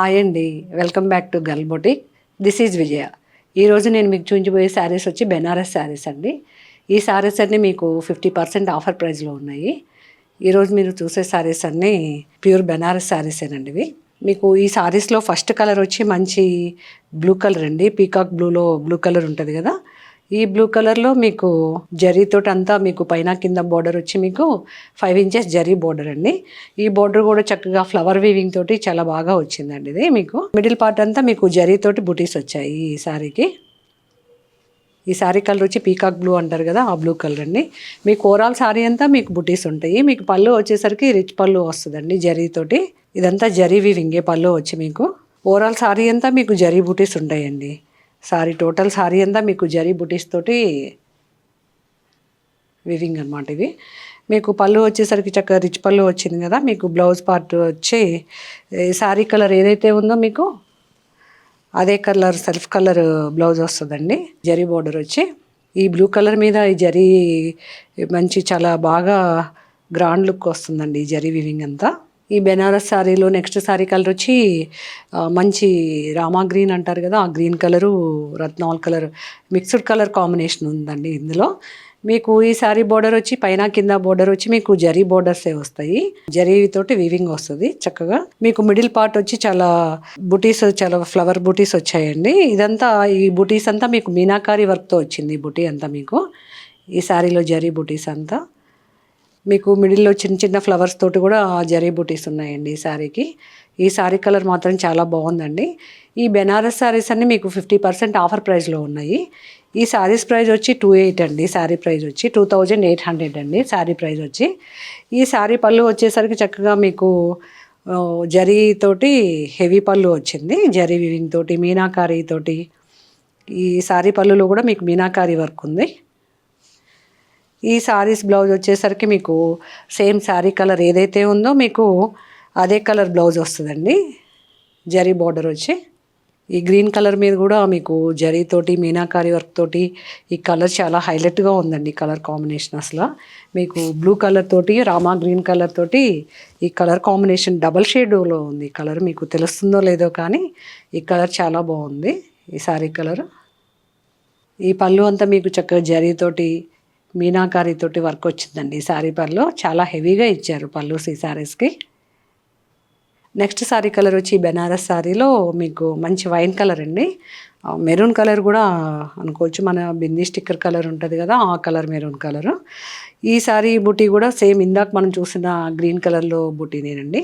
Hi అండి, welcome back to girl boutique. This is Vijaya. ఈరోజు నేను మీకు చూపించబోయే శారీస్ వచ్చి బెనారస్ శారీస్ అండి. ఈ శారీస్ అన్నీ మీకు 50% ఆఫర్ ప్రైస్లో ఉన్నాయి. ఈరోజు మీరు చూసే శారీస్ అన్నీ ప్యూర్ బెనారస్ శారీసేనండి. ఇవి మీకు ఈ శారీస్లో ఫస్ట్ కలర్ వచ్చి మంచి బ్లూ కలర్ అండి. పీకాక్ బ్లూలో బ్లూ కలర్ ఉంటుంది కదా, ఈ బ్లూ కలర్లో మీకు జరీతోటి అంతా మీకు పైన కింద బోర్డర్ వచ్చి మీకు 5 ఇంచెస్ జరీ బోర్డర్ అండి. ఈ బోర్డర్ కూడా చక్కగా ఫ్లవర్ వీవింగ్ తోటి చాలా బాగా వచ్చిందండి. ఇది మీకు మిడిల్ పార్ట్ అంతా మీకు జరీతోటి బుటీస్ వచ్చాయి ఈ శారీకి. ఈ శారీ కలర్ వచ్చి పీకాక్ బ్లూ అంటారు కదా, ఆ బ్లూ కలర్ అండి. మీకు ఓవరాల్ శారీ అంతా మీకు బుటీస్ ఉంటాయి. మీకు పళ్ళు వచ్చేసరికి రిచ్ పళ్ళు వస్తుందండి జరీతోటి. ఇదంతా జరీ వీవింగే పళ్ళు వచ్చి మీకు ఓవరాల్ శారీ అంతా మీకు జరీ బుటీస్ ఉంటాయండి. టోటల్ సారీ అంతా మీకు జరీ బుటీస్ తోటి వివింగ్ అనమాట. ఇవి మీకు పళ్ళు వచ్చేసరికి చక్కగా రిచ్ పళ్ళు వచ్చింది కదా. మీకు బ్లౌజ్ పార్ట్ వచ్చి శారీ కలర్ ఏదైతే ఉందో మీకు అదే కలర్ సెల్ఫ్ కలర్ బ్లౌజ్ వస్తుందండి. జరీ బోర్డర్ వచ్చి ఈ బ్లూ కలర్ మీద ఈ జరీ మంచి చాలా బాగా గ్రాండ్ లుక్ వస్తుందండి ఈ జరీ వివింగ్ అంతా. ఈ బెనారస్ శారీలో నెక్స్ట్ శారీ కలర్ వచ్చి మంచి రామా గ్రీన్ అంటారు కదా, ఆ గ్రీన్ కలరు రత్నాల్ కలర్ మిక్స్డ్ కలర్ కాంబినేషన్ ఉందండి ఇందులో. మీకు ఈ శారీ బోర్డర్ వచ్చి పైన కింద బోర్డర్ వచ్చి మీకు జరీ బోర్డర్సే వస్తాయి. జరీ తోటి వీవింగ్ వస్తుంది చక్కగా. మీకు మిడిల్ పార్ట్ వచ్చి చాలా బుటీస్, చాలా ఫ్లవర్ బుటీస్ వచ్చాయండి. ఇదంతా ఈ బుటీస్ అంతా మీకు మీనాకారి వర్క్తో వచ్చింది. ఈ బుటీ అంతా మీకు ఈ శారీలో జరీ బుటీస్ అంతా మీకు మిడిల్లో చిన్న చిన్న ఫ్లవర్స్ తోటి కూడా జరీ బుటీస్ ఉన్నాయండి ఈ శారీకి. ఈ శారీ కలర్ మాత్రం చాలా బాగుందండి. ఈ బెనారస్ శారీస్ అన్నీ మీకు 50% ఆఫర్ ప్రైస్లో ఉన్నాయి. ఈ శారీస్ ప్రైస్ వచ్చి 28 అండి. శారీ ప్రైస్ వచ్చి 2800 అండి శారీ ప్రైస్ వచ్చి. ఈ శారీ పళ్ళు వచ్చేసరికి చక్కగా మీకు జరీ తోటి హెవీ పళ్ళు వచ్చింది. జరీ వివింగ్ తోటి మీనాకారి తోటి ఈ శారీ పళ్ళులో కూడా మీకు మీనాకారి వర్క్ ఉంది. ఈ శారీస్ బ్లౌజ్ వచ్చేసరికి మీకు సేమ్ శారీ కలర్ ఏదైతే ఉందో మీకు అదే కలర్ బ్లౌజ్ వస్తుందండి. జరీ బార్డర్ వచ్చి ఈ గ్రీన్ కలర్ మీద కూడా మీకు జరీతోటి మీనాకారి వర్క్ తోటి ఈ కలర్ చాలా హైలైట్గా ఉందండి. కలర్ కాంబినేషన్ అసలు మీకు బ్లూ కలర్ తోటి రామా గ్రీన్ కలర్ తోటి ఈ కలర్ కాంబినేషన్ డబల్ షేడ్లో ఉంది. కలర్ మీకు తెలుస్తుందో లేదో కానీ ఈ కలర్ చాలా బాగుంది ఈ శారీ కలర్. ఈ పళ్ళు అంతా మీకు చక్కగా జరీతోటి మీనాకారి తోటి వర్క్ వచ్చిందండి. ఈ శారీ పళ్ళు చాలా హెవీగా ఇచ్చారు పళ్ళు ఈ శారీస్కి. నెక్స్ట్ శారీ కలర్ వచ్చి బెనారస్ శారీలో మీకు మంచి వైన్ కలర్ అండి. మెరూన్ కలర్ కూడా అనుకోవచ్చు, మన బిందీ స్టిక్కర్ కలర్ ఉంటుంది కదా, ఆ కలర్ మెరూన్ కలరు. ఈ శారీ బుటీ కూడా సేమ్ ఇందాక మనం చూసిన గ్రీన్ కలర్లో బుటీనేనండి.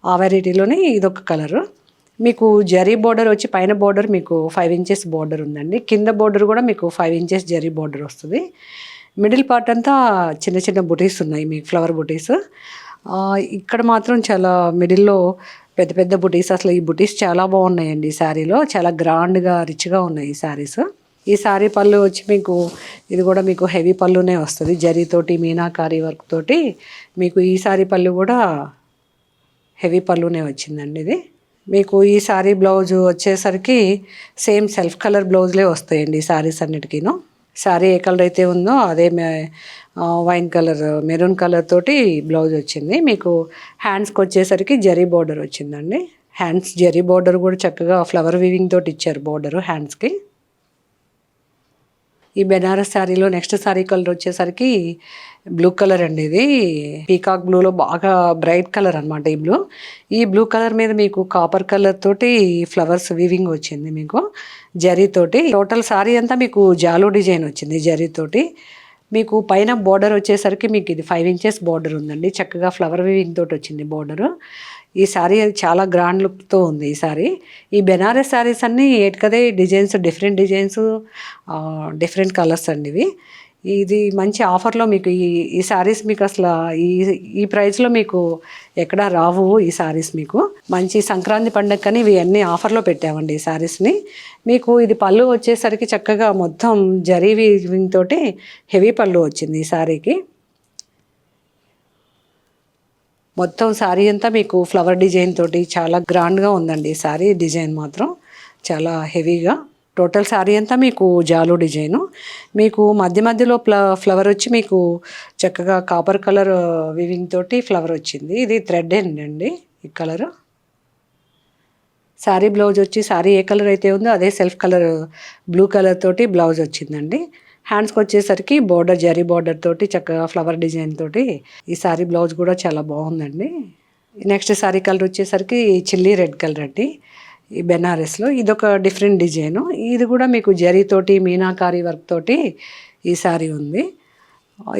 ఆ వెరైటీలోనే ఇదొక కలరు. మీకు జరీ బోర్డర్ వచ్చి పైన బోర్డర్ మీకు 5 ఇంచెస్ బోర్డర్ ఉందండి. కింద బోర్డర్ కూడా మీకు 5 ఇంచెస్ జరీ బోర్డర్ వస్తుంది. మిడిల్ పార్ట్ అంతా చిన్న చిన్న బుటీస్ ఉన్నాయి మీకు ఫ్లవర్ బుటీస్. ఇక్కడ మాత్రం చాలా మిడిల్లో పెద్ద పెద్ద బుటీస్. అసలు ఈ బుటీస్ చాలా బాగున్నాయండి ఈ శారీలో. చాలా గ్రాండ్గా రిచ్గా ఉన్నాయి ఈ శారీస్. ఈ శారీ పళ్ళు వచ్చి మీకు ఇది కూడా మీకు హెవీ పళ్ళునే వస్తుంది. జరీతోటి మీనాకారి వర్క్ తోటి మీకు ఈ శారీ పళ్ళు కూడా హెవీ పళ్ళునే వచ్చిందండి. ఇది మీకు ఈ శారీ బ్లౌజ్ వచ్చేసరికి సేమ్ సెల్ఫ్ కలర్ బ్లౌజ్లే వస్తాయండి ఈ శారీస్ అన్నిటికీను. శారీ ఏ కలర్ అయితే ఉందో అదే వైన్ కలర్ మెరూన్ కలర్ తోటి బ్లౌజ్ వచ్చింది. మీకు హ్యాండ్స్కి వచ్చేసరికి జరీ బోర్డర్ వచ్చిందండి. హ్యాండ్స్ జరీ బోర్డర్ కూడా చక్కగా ఫ్లవర్ వీవింగ్ తోటి ఇచ్చారు బోర్డరు హ్యాండ్స్కి. ఈ బెనారస్ శారీలో నెక్స్ట్ శారీ కలర్ వచ్చేసరికి బ్లూ కలర్ అండి. ఇది పీకాక్ బ్లూలో బాగా బ్రైట్ కలర్ అనమాట ఈ బ్లూ. ఈ బ్లూ కలర్ మీద మీకు కాపర్ కలర్ తోటి ఫ్లవర్స్ వీవింగ్ వచ్చింది మీకు జరీతోటి. టోటల్ శారీ అంతా మీకు జాలో డిజైన్ వచ్చింది జరీతోటి. మీకు పైన బోర్డర్ వచ్చేసరికి మీకు ఇది 5 ఇంచెస్ బోర్డర్ ఉందండి. చక్కగా ఫ్లవర్ వీవింగ్ తోటి వచ్చింది బోర్డరు. ఈ శారీ అది చాలా గ్రాండ్ లుక్తో ఉంది ఈ శారీ. ఈ బెనారస్ శారీస్ అన్నీ ఏటుకదే designs, different designs, different colours అండి ఇవి. ఇది మంచి ఆఫర్లో మీకు ఈ శారీస్ మీకు అసలు ఈ ప్రైస్లో మీకు ఎక్కడా రావు ఈ శారీస్. మీకు మంచి సంక్రాంతి పండగకని ఇవి అన్నీ ఆఫర్లో పెట్టామండి ఈ శారీస్ని. మీకు ఇది పళ్ళు వచ్చేసరికి చక్కగా మొత్తం జరీ వీవింగ్ తోటి హెవీ పళ్ళు వచ్చింది ఈ శారీకి. మొత్తం శారీ అంతా మీకు ఫ్లవర్ డిజైన్ తోటి చాలా గ్రాండ్గా ఉందండి ఈ శారీ డిజైన్ మాత్రం చాలా హెవీగా. టోటల్ శారీ అంతా మీకు జాలు డిజైను. మీకు మధ్య మధ్యలో ఫ్లవర్ వచ్చి మీకు చక్కగా కాపర్ కలర్ వీవింగ్ తోటి ఫ్లవర్ వచ్చింది. ఇది థ్రెడ్ అండి ఈ కలరు. శారీ బ్లౌజ్ వచ్చి శారీ ఏ కలర్ అయితే ఉందో అదే సెల్ఫ్ కలర్ బ్లూ కలర్ తోటి బ్లౌజ్ వచ్చిందండి. హ్యాండ్స్కి వచ్చేసరికి బోర్డర్ జరీ బోర్డర్ తోటి చక్కగా ఫ్లవర్ డిజైన్ తోటి ఈ శారీ బ్లౌజ్ కూడా చాలా బాగుందండి. నెక్స్ట్ శారీ కలర్ వచ్చేసరికి చిల్లీ రెడ్ కలర్ అండి. ఈ బెనారస్లో ఇదొక డిఫరెంట్ డిజైను. ఇది కూడా మీకు జరీతోటి మీనాకారి వర్క్ తోటి ఈ శారీ ఉంది.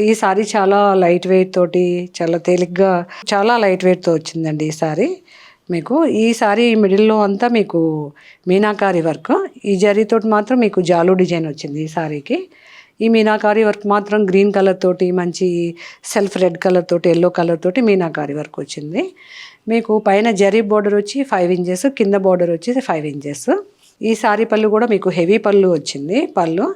ఈ శారీ చాలా లైట్ వెయిట్ తోటి చాలా తేలిగ్గా చాలా లైట్ వెయిట్తో వచ్చిందండి ఈ శారీ. మీకు ఈ శారీ మిడిల్లో అంతా మీకు మీనాకారి వర్క్, ఈ జరీతోటి మాత్రం మీకు జాలు డిజైన్ వచ్చింది ఈ శారీకి. ఈ మీనాకారి వర్క్ మాత్రం గ్రీన్ కలర్ తోటి మంచి సెల్ఫ్ రెడ్ కలర్ తోటి ఎల్లో కలర్ తోటి మీనాకారి వర్క్ వచ్చింది. మీకు పైన జరీ బోర్డర్ వచ్చి 5 ఇంచెస్, కింద బోర్డర్ వచ్చి 5 ఇంచెస్. ఈ శారీ పళ్ళు కూడా మీకు హెవీ పళ్ళు వచ్చింది. పళ్ళు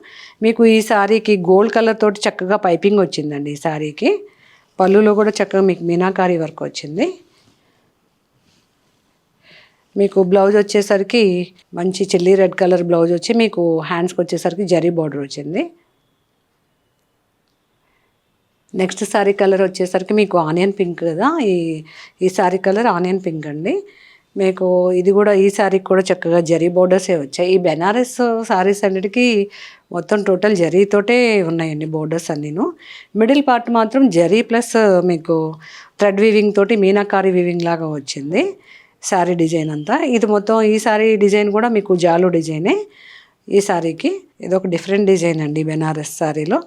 మీకు ఈ శారీకి గోల్డ్ కలర్ తోటి చక్కగా పైపింగ్ వచ్చిందండి. ఈ శారీకి పళ్ళులో కూడా చక్కగా మీకు మీనాకారి వర్క్ వచ్చింది. మీకు బ్లౌజ్ వచ్చేసరికి మంచి చిల్లీ రెడ్ కలర్ బ్లౌజ్ వచ్చి మీకు హ్యాండ్స్కి వచ్చేసరికి జరీ బార్డర్ వచ్చింది. నెక్స్ట్ శారీ కలర్ వచ్చేసరికి మీకు ఆనియన్ పింక్ కదా, ఈ శారీ కలర్ ఆనియన్ పింక్ అండి. మీకు ఇది కూడా ఈ శారీకి కూడా చక్కగా జరీ బోర్డర్సే వచ్చాయి. ఈ బెనారస్ శారీస్ అన్నిటికీ మొత్తం టోటల్ జరీతోటే ఉన్నాయండి బోర్డర్స్ అన్నీను. మిడిల్ పార్ట్ మాత్రం జరీ ప్లస్ మీకు థ్రెడ్ వీవింగ్ తోటి మీనాకారి వీవింగ్ లాగా వచ్చింది శారీ డిజైన్ అంతా. ఇది మొత్తం ఈ శారీ డిజైన్ కూడా మీకు జాలు డిజైనే ఈ శారీకి. ఇది ఒక డిఫరెంట్ డిజైన్ అండి బెనారస్ శారీలో.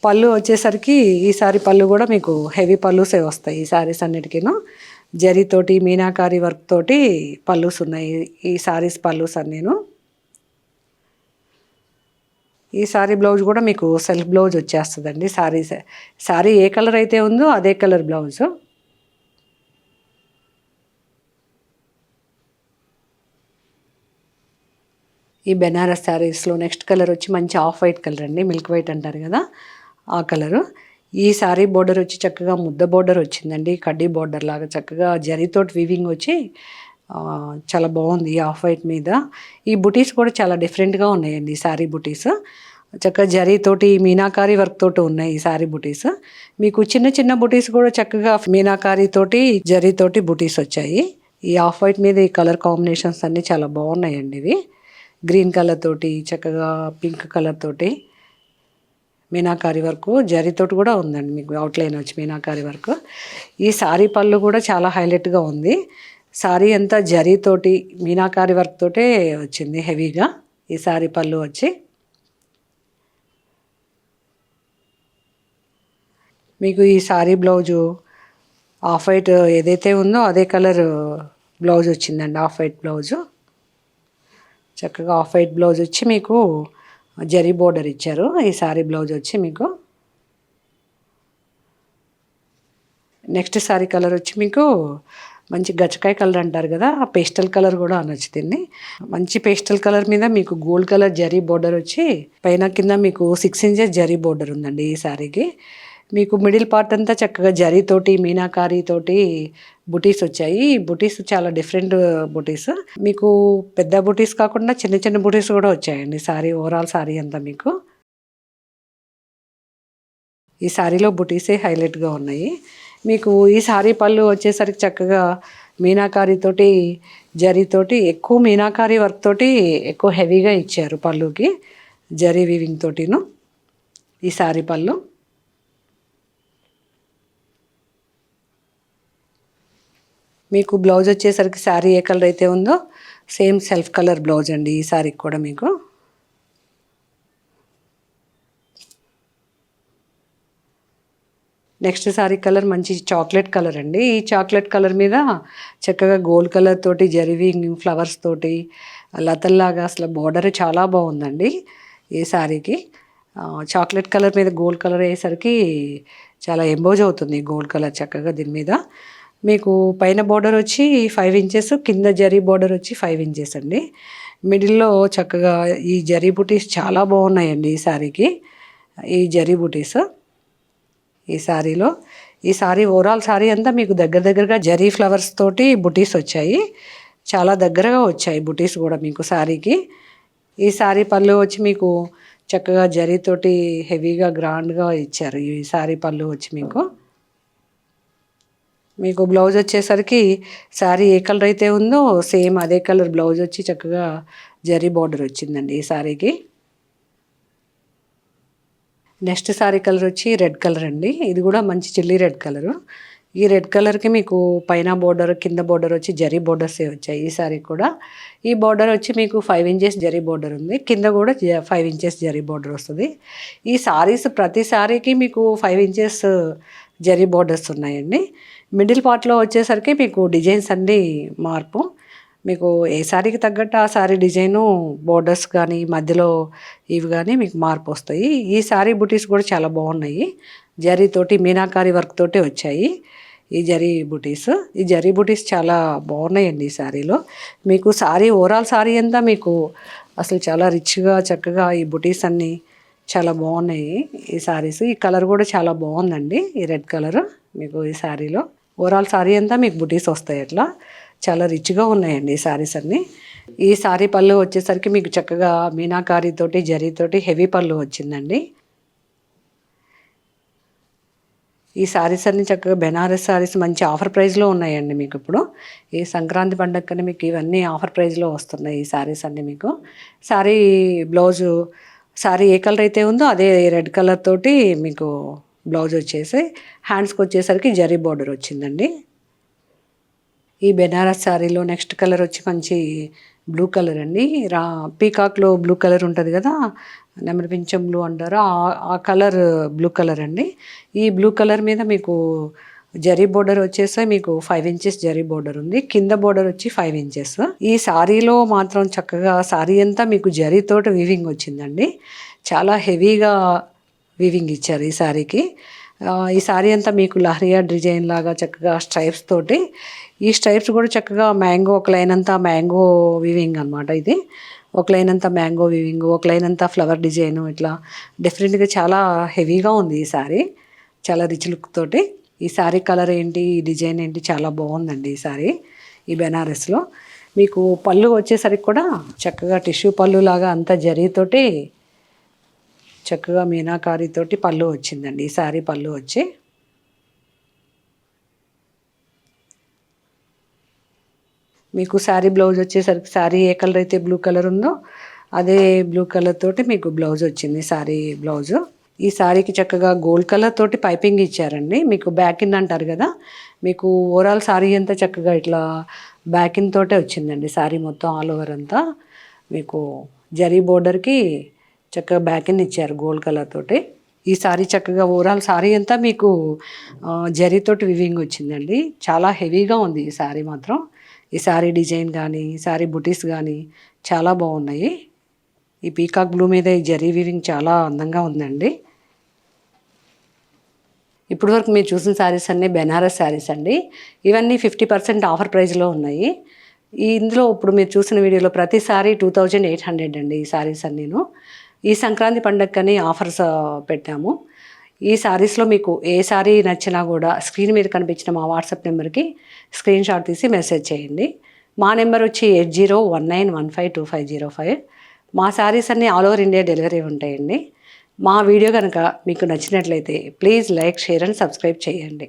పళ్ళు వచ్చేసరికి ఈ శారీ పళ్ళు కూడా మీకు హెవీ పళ్ళుసే వస్తాయి ఈ శారీస్ అన్నిటికీను. జరీతోటి మీనాకారి వర్క్ తోటి పళ్ళుస్ ఉన్నాయి ఈ శారీస్ పళ్ళుస్ అన్నీను. ఈ శారీ బ్లౌజ్ కూడా మీకు సెల్ఫ్ బ్లౌజ్ వచ్చేస్తుందండి. శారీ ఏ కలర్ అయితే ఉందో అదే కలర్ బ్లౌజు. ఈ బెనారస్ శారీస్లో నెక్స్ట్ కలర్ వచ్చి మంచి ఆఫ్ వైట్ కలర్ అండి, మిల్క్ వైట్ అంటారు కదా ఆ కలరు. ఈ శారీ బోర్డర్ వచ్చి చక్కగా ముద్ద బోర్డర్ వచ్చిందండి, కడ్డీ బోర్డర్ లాగా చక్కగా జరీతోటి వీవింగ్ వచ్చి చాలా బాగుంది ఈ ఆఫ్ వైట్ మీద. ఈ బుటీస్ కూడా చాలా డిఫరెంట్గా ఉన్నాయండి ఈ శారీ బుటీస్. చక్కగా జరీతోటి మీనాకారి వర్క్ తోటి ఉన్నాయి ఈ శారీ బుటీస్. మీకు చిన్న చిన్న బుటీస్ కూడా చక్కగా మీనాకారి తోటి జరీతోటి బుటీస్ వచ్చాయి. ఈ ఆఫ్ వైట్ మీద ఈ కలర్ కాంబినేషన్స్ అన్నీ చాలా బాగున్నాయండి. ఇవి గ్రీన్ కలర్ తోటి చక్కగా పింక్ కలర్ తోటి మీనాకారి వర్క్ జరీతోటి కూడా ఉందండి. మీకు అవుట్లైన్ వచ్చి మీనాకారి వర్క్. ఈ శారీ పళ్ళు కూడా చాలా హైలైట్గా ఉంది. శారీ అంతా జరీతోటి మీనాకారి వర్క్ తోటే వచ్చింది హెవీగా ఈ శారీ పళ్ళు వచ్చి. మీకు ఈ శారీ బ్లౌజు ఆఫ్ వైట్ ఏదైతే ఉందో అదే కలర్ బ్లౌజ్ వచ్చిందండి. ఆఫ్ వైట్ బ్లౌజు చక్కగా ఆఫ్ వైట్ బ్లౌజ్ వచ్చి మీకు జరీ బోర్డర్ ఇచ్చారు. ఈ శారీ బ్లౌజ్ వచ్చి మీకు నెక్స్ట్ శారీ కలర్ వచ్చి మీకు మంచి గచ్చకాయ కలర్ అంటారు కదా, ఆ పేస్టల్ కలర్ కూడా అనొచ్చు దీన్ని. మంచి పేస్టల్ కలర్ మీద మీకు గోల్డ్ కలర్ జరీ బోర్డర్ వచ్చి పైన కింద మీకు 6 ఇంచెస్ జరీ బోర్డర్ ఉందండి ఈ శారీకి. మీకు మిడిల్ పార్ట్ అంతా చక్కగా జరీతోటి మీనాకారి తోటి బుటీస్ వచ్చాయి. ఈ బుటీస్ చాలా డిఫరెంట్ బుటీస్. మీకు పెద్ద బుటీస్ కాకుండా చిన్న చిన్న బుటీస్ కూడా వచ్చాయండి శారీ ఓవరాల్ శారీ అంతా మీకు. ఈ శారీలో బుటీసే హైలైట్గా ఉన్నాయి. మీకు ఈ శారీ పళ్ళు వచ్చేసరికి చక్కగా మీనాకారి తోటి జరీతోటి ఎక్కువ మీనాకారి వర్క్ తోటి ఎక్కువ హెవీగా ఇచ్చారు పళ్ళుకి జరీ వీవింగ్ తోటిను ఈ శారీ పళ్ళు. మీకు బ్లౌజ్ వచ్చేసరికి శారీ ఏ కలర్ అయితే ఉందో సేమ్ సెల్ఫ్ కలర్ బ్లౌజ్ అండి ఈ శారీకి కూడా మీకు. నెక్స్ట్ శారీ కలర్ మంచి చాక్లెట్ కలర్ అండి. ఈ చాక్లెట్ కలర్ మీద చక్కగా గోల్డ్ కలర్ తోటి జరీవింగ్ ఫ్లవర్స్ తోటి లతల్లాగా అసలు బోర్డర్ చాలా బాగుందండి ఈ శారీకి. చాక్లెట్ కలర్ మీద గోల్డ్ కలర్ అయ్యేసరికి చాలా ఎంబోజ్ అవుతుంది గోల్డ్ కలర్ చక్కగా దీని మీద. మీకు పైన బోర్డర్ వచ్చి 5 ఇంచెస్, కింద జరీ బోర్డర్ వచ్చి 5 ఇంచెస్ అండి. మిడిల్లో చక్కగా ఈ జరీ బుటీస్ చాలా బాగున్నాయండి ఈ శారీకి. ఈ జరీ బుటీస్ ఈ శారీలో ఈ శారీ ఓవరాల్ శారీ అంతా మీకు దగ్గరగా జరీ ఫ్లవర్స్ తోటి బుటీస్ వచ్చాయి. చాలా దగ్గరగా వచ్చాయి బుటీస్ కూడా మీకు శారీకి. ఈ శారీ పళ్ళు వచ్చి మీకు చక్కగా జరీతోటి హెవీగా గ్రాండ్గా ఇచ్చారు ఈ శారీ పళ్ళు వచ్చి మీకు. మీకు బ్లౌజ్ వచ్చేసరికి శారీ ఏ కలర్ అయితే ఉందో సేమ్ అదే కలర్ బ్లౌజ్ వచ్చి చక్కగా జరీ బార్డర్ వచ్చిందండి ఈ శారీకి. నెక్స్ట్ శారీ కలర్ వచ్చి రెడ్ కలర్ అండి. ఇది కూడా మంచి చిల్లీ రెడ్ కలరు. ఈ రెడ్ కలర్కి మీకు పైన బోర్డర్ కింద బోర్డర్ వచ్చి జరీ బోర్డర్సే వచ్చాయి ఈ శారీ కూడా. ఈ బోర్డర్ వచ్చి మీకు 5 ఇంచెస్ జరీ బోర్డర్ ఉంది, కింద కూడా 5 ఇంచెస్ జరీ బోర్డర్ వస్తుంది. ఈ శారీస్ ప్రతి శారీకి మీకు 5 ఇంచెస్ జరీ బోర్డర్స్ ఉన్నాయండి. మిడిల్ పార్ట్లో వచ్చేసరికి మీకు డిజైన్స్ అన్నీ మార్పు, మీకు ఏ శారీకి తగ్గట్టు ఆ శారీ డిజైను బోర్డర్స్ కానీ మధ్యలో ఇవి కానీ మీకు మార్పు వస్తాయి. ఈ శారీ బుటీస్ కూడా చాలా బాగున్నాయి, జరీతోటి మీనాకారి వర్క్ తోటి వచ్చాయి ఈ జరీ బుటీస్. ఈ జరీ బుటీస్ చాలా బాగున్నాయండి ఈ శారీలో. మీకు శారీ ఓవరాల్ శారీ అంతా మీకు అసలు చాలా రిచ్గా చక్కగా ఈ బుటీస్ అన్నీ చాలా బాగున్నాయి ఈ శారీస్. ఈ కలర్ కూడా చాలా బాగుందండి, ఈ రెడ్ కలర్ మీకు ఈ శారీలో. ఓవరాల్ శారీ అంతా మీకు బుటీస్ వస్తాయి, అట్లా చాలా రిచ్గా ఉన్నాయండి ఈ శారీస్ అన్నీ. ఈ శారీ పళ్ళు వచ్చేసరికి మీకు చక్కగా మీనాకారితోటి జరీతోటి హెవీ పళ్ళు వచ్చిందండి. ఈ శారీస్ అన్నీ చక్కగా బెనారస్ శారీస్ మంచి ఆఫర్ ప్రైస్లో ఉన్నాయండి మీకు ఇప్పుడు. ఈ సంక్రాంతి పండగకని మీకు ఇవన్నీ ఆఫర్ ప్రైస్లో వస్తున్నాయి ఈ శారీస్ అన్నీ మీకు. శారీ బ్లౌజు శారీ ఏ కలర్ అయితే ఉందో అదే రెడ్ కలర్ తోటి మీకు బ్లౌజ్ వచ్చేసి హ్యాండ్స్కి వచ్చేసరికి జరీ బార్డర్ వచ్చిందండి. ఈ బెనారస్ శారీలో నెక్స్ట్ కలర్ వచ్చి మంచి బ్లూ కలర్ అండి. పీకాక్లో బ్లూ కలర్ ఉంటుంది కదా, నెమలి పింఛం బ్లూ అంటారు, ఆ కలర్ బ్లూ కలర్ అండి. ఈ బ్లూ కలర్ మీద మీకు జరీ బోర్డర్ వచ్చేసి మీకు 5 ఇంచెస్ జరీ బోర్డర్ ఉంది, కింద బోర్డర్ వచ్చి 5 ఇంచెస్. ఈ శారీలో మాత్రం చక్కగా శారీ అంతా మీకు జరీతోటి వీవింగ్ వచ్చిందండి, చాలా హెవీగా వీవింగ్ ఇచ్చారు ఈ శారీకి. ఈ శారీ అంతా మీకు లహరియా డిజైన్ లాగా చక్కగా స్ట్రైప్స్ తోటి, ఈ స్ట్రైప్స్ కూడా చక్కగా మ్యాంగో ఒక లైన్ అంతా మ్యాంగో వీవింగ్ అనమాట. ఇది ఒక లైన్ అంతా మ్యాంగో వీవింగ్, ఒక లైన్ అంతా ఫ్లవర్ డిజైన్, ఇట్లా డిఫరెంట్గా చాలా హెవీగా ఉంది ఈ శారీ, చాలా రిచ్ లుక్ తోటి. ఈ శారీ కలర్ ఏంటి, ఈ డిజైన్ ఏంటి, చాలా బాగుందండి ఈ శారీ. ఈ బెనారస్లో మీకు పళ్ళు వచ్చేసరికి కూడా చక్కగా టిష్యూ పళ్ళు లాగా అంతా జరీతోటి చక్కగా మీనాకారితోటి పళ్ళు వచ్చిందండి ఈ శారీ పళ్ళు వచ్చి. మీకు శారీ బ్లౌజ్ వచ్చేసరికి శారీ ఏ కలర్ అయితే బ్లూ కలర్ ఉందో అదే బ్లూ కలర్ తోటి మీకు బ్లౌజ్ వచ్చింది శారీ బ్లౌజు. ఈ శారీకి చక్కగా గోల్డ్ కలర్ తోటి పైపింగ్ ఇచ్చారండి. మీకు బ్యాకిన్ అంటారు కదా, మీకు ఓవరాల్ శారీ అంతా చక్కగా ఇట్లా బ్యాకిన్ తోటే వచ్చిందండి శారీ మొత్తం ఆల్ ఓవర్ అంతా. మీకు జరీ బోర్డర్కి చక్కగా బ్యాకిన్ ఇచ్చారు గోల్డ్ కలర్ తోటి. ఈ శారీ చక్కగా ఓవరాల్ శారీ అంతా మీకు జరీతోటి వివింగ్ వచ్చిందండి, చాలా హెవీగా ఉంది ఈ శారీ మాత్రం. ఈ శారీ డిజైన్ కానీ శారీ బుటీస్ కానీ చాలా బాగున్నాయి. ఈ పీకాక్ బ్లూ మీద ఈ జరీ వీవింగ్ చాలా అందంగా ఉందండి. ఇప్పుడు వరకు మీరు చూసిన శారీస్ అన్నీ బెనారస్ శారీస్ అండి. ఇవన్నీ 50% ఆఫర్ ప్రైస్లో ఉన్నాయి. ఇందులో ఇప్పుడు మీరు చూసిన వీడియోలో ప్రతి శారీ 2800 అండి ఈ శారీస్ అన్నీను. ఈ సంక్రాంతి పండగకని ఆఫర్స్ పెట్టాము. ఈ శారీస్లో మీకు ఏ శారీ నచ్చినా కూడా స్క్రీన్ మీద కనిపించిన మా వాట్సాప్ నెంబర్కి స్క్రీన్ షాట్ తీసి మెసేజ్ చేయండి. మా నెంబర్ వచ్చి 8019152505. మా శారీస్ అన్నీ ఆల్ ఓవర్ ఇండియా డెలివరీ ఉంటాయండి. మా వీడియో కనుక మీకు నచ్చినట్లయితే please like, share and subscribe చేయండి.